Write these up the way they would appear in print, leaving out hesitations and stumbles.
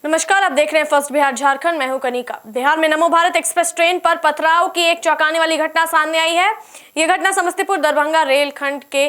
नमस्कार, आप देख रहे हैं फर्स्ट बिहार झारखंड। मैं हूं कनिका। बिहार में नमो भारत एक्सप्रेस ट्रेन पर पथराव की एक चौंकाने वाली घटना सामने आई है। यह घटना समस्तीपुर दरभंगा रेलखंड के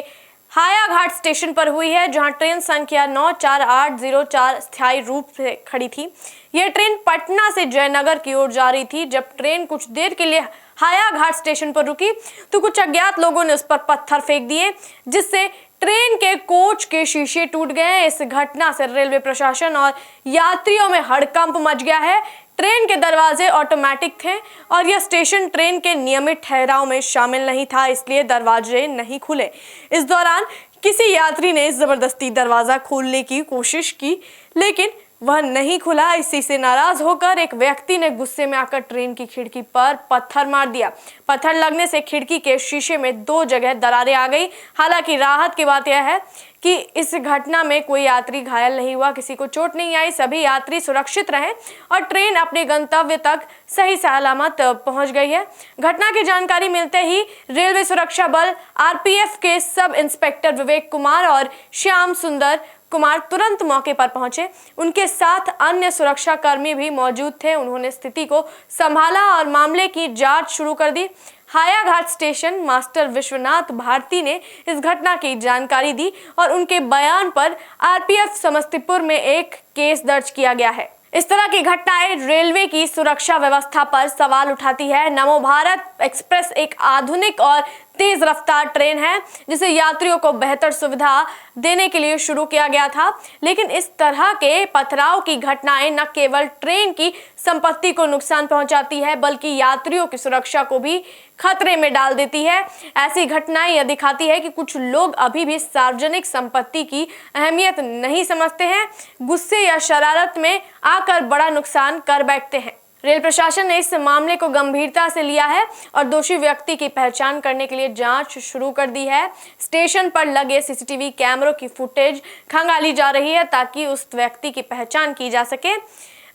हायाघाट स्टेशन पर हुई है, जहां ट्रेन संख्या 94804 स्थायी रूप से खड़ी थी। यह ट्रेन पटना से जयनगर की ओर जा रही थी। जब ट्रेन कुछ देर के लिए हायाघाट स्टेशन पर रुकी तो कुछ अज्ञात लोगों ने उस पर पत्थर फेंक दिए, जिससे ट्रेन के कोच के शीशे टूट गए। इस घटना से रेलवे प्रशासन और यात्रियों में हड़कंप मच गया है। ट्रेन के दरवाजे ऑटोमेटिक थे और यह स्टेशन ट्रेन के नियमित ठहराव में शामिल नहीं था, इसलिए दरवाजे नहीं खुले। इस दौरान किसी यात्री ने जबरदस्ती दरवाजा खोलने की कोशिश की, लेकिन वह नहीं खुला। इसी से नाराज होकर एक व्यक्ति ने गुस्से में आकर ट्रेन की खिड़की पर पत्थर मार दिया। पत्थर लगने से खिड़की के शीशे में 2 जगह दरारें आ गई। हालांकि राहत की बात यह है कि इस घटना में कोई यात्री घायल नहीं हुआ, किसी को चोट नहीं आई। सभी यात्री सुरक्षित रहे और ट्रेन अपने गंतव्य तक सही सलामत पहुंच गई है। घटना की जानकारी मिलते ही रेलवे सुरक्षा बल आरपीएफ के सब इंस्पेक्टर विवेक कुमार और श्याम सुंदर कुमार तुरंत मौके पर पहुंचे। उनके साथ अन्य सुरक्षा कर्मी भी मौजूद थे। उन्होंने स्थिति को संभाला और मामले की जांच शुरू कर दी। हायाघाट स्टेशन मास्टर विश्वनाथ भारती ने इस घटना की जानकारी दी और उनके बयान पर आरपीएफ समस्तीपुर में एक केस दर्ज किया गया है। इस तरह की घटनाएं रेलवे की सुरक्षा व्यवस्था पर सवाल उठाती है। नमो भारत एक्सप्रेस एक आधुनिक और तेज रफ्तार ट्रेन है, जिसे यात्रियों को बेहतर सुविधा देने के लिए शुरू किया गया था। लेकिन इस तरह के पथराव की घटनाएं न केवल ट्रेन की संपत्ति को नुकसान पहुंचाती है, बल्कि यात्रियों की सुरक्षा को भी खतरे में डाल देती है। ऐसी घटनाएं यह दिखाती है कि कुछ लोग अभी भी सार्वजनिक संपत्ति की अहमियत नहीं समझते हैं, गुस्से या शरारत में आकर बड़ा नुकसान कर बैठते हैं। रेल प्रशासन ने इस मामले को गंभीरता से लिया है और दोषी व्यक्ति की पहचान करने के लिए जांच शुरू कर दी है। स्टेशन पर लगे सीसीटीवी कैमरों की फुटेज खंगाली जा रही है, ताकि उस व्यक्ति की पहचान की जा सके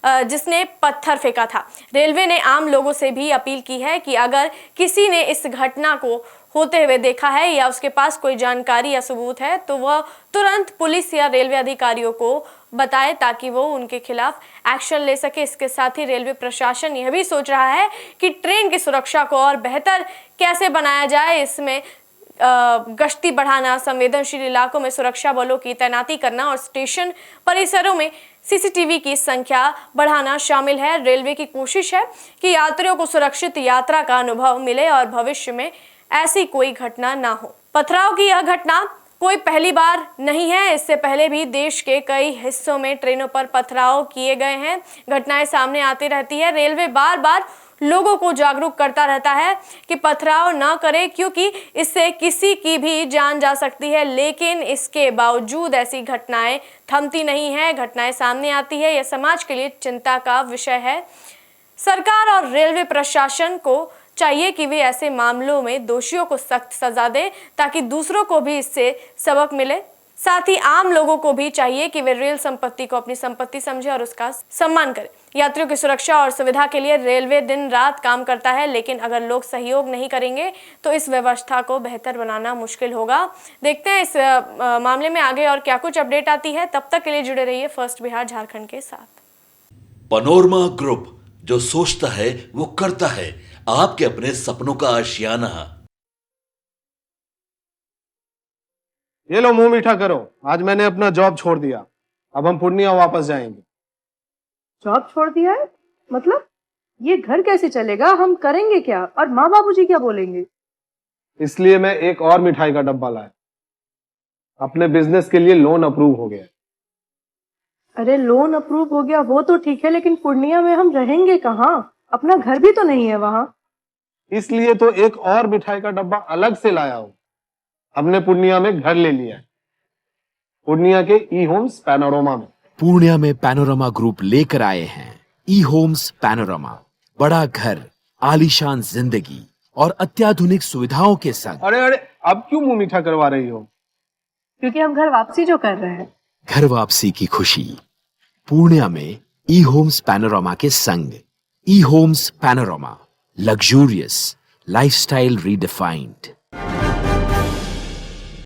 जिसने पत्थर फेंका था। रेलवे ने आम लोगों से भी अपील की है कि अगर किसी ने इस घटना को होते हुए देखा है या उसके पास कोई जानकारी या सबूत है, तो वह तुरंत पुलिस या रेलवे अधिकारियों को बताए, ताकि वो उनके खिलाफ एक्शन ले सके। इसके साथ ही रेलवे प्रशासन यह भी सोच रहा है कि ट्रेन की सुरक्षा को और बेहतर कैसे बनाया जाए। इसमें गश्ती बढ़ाना, संवेदनशील इलाकों में सुरक्षा बलों की तैनाती करना और स्टेशन परिसरों में सीसीटीवी की संख्या बढ़ाना शामिल है। रेलवे की कोशिश है कि यात्रियों को सुरक्षित यात्रा का अनुभव मिले और भविष्य में ऐसी कोई घटना ना हो। पथराव की यह घटना कोई पहली बार नहीं है। इससे पहले भी देश के कई हिस्सों में ट्रेनों पर पथराव किए गए हैं। घटनाएं सामने आती रहती है। रेलवे बार बार लोगों को जागरूक करता रहता है कि पथराव ना करें, क्योंकि इससे किसी की भी जान जा सकती है। लेकिन इसके बावजूद ऐसी घटनाएं थमती नहीं है, घटनाएं सामने आती है। यह समाज के लिए चिंता का विषय है। सरकार और रेलवे प्रशासन को चाहिए कि वे ऐसे मामलों में दोषियों को सख्त सजा दें, ताकि दूसरों को भी इससे सबक मिले। साथ ही आम लोगों को भी चाहिए कि वे रेल संपत्ति को अपनी संपत्ति समझें और उसका सम्मान करें। यात्रियों की सुरक्षा और सुविधा के लिए रेलवे दिन रात काम करता है, लेकिन अगर लोग सहयोग नहीं करेंगे तो इस व्यवस्था को बेहतर बनाना मुश्किल होगा। देखते हैं इस मामले में आगे और क्या कुछ अपडेट आती है। तब तक के लिए जुड़े रहिए फर्स्ट बिहार झारखंड के साथ। पनोरमा ग्रुप, जो सोचता है वो करता है। आपके अपने सपनों का आशियाना। ये लो, मुंह मीठा करो। आज मैंने अपना जॉब छोड़ दिया। अब हम पूर्णिया वापस जाएंगे। जॉब छोड़ दिया है? मतलब ये घर कैसे चलेगा? हम करेंगे क्या? और माँ बाबूजी क्या बोलेंगे? इसलिए मैं एक और मिठाई का डब्बा लाया। अपने बिजनेस के लिए लोन अप्रूव हो गया। अरे लोन अप्रूव हो गया वो तो ठीक है, लेकिन पूर्णिया में हम रहेंगे कहाँ? अपना घर भी तो नहीं है वहाँ। इसलिए तो एक और मिठाई का डब्बा अलग से लाया हूँ। हमने पूर्णिया में घर ले लिया है, पूर्णिया के ई होम्स पैनोरमा में। पूर्णिया में पैनोरमा ग्रुप लेकर आए हैं ई होम्स पैनोरमा। बड़ा घर, आलीशान जिंदगी और अत्याधुनिक सुविधाओं के संग। अरे अरे, अब क्यों मुंह मीठा करवा रही हो? क्योंकि हम घर वापसी जो कर रहे हैं। घर वापसी की खुशी पूर्णिया में ई होम्स पैनोरमा के संग। E homes panorama, luxurious lifestyle redefined.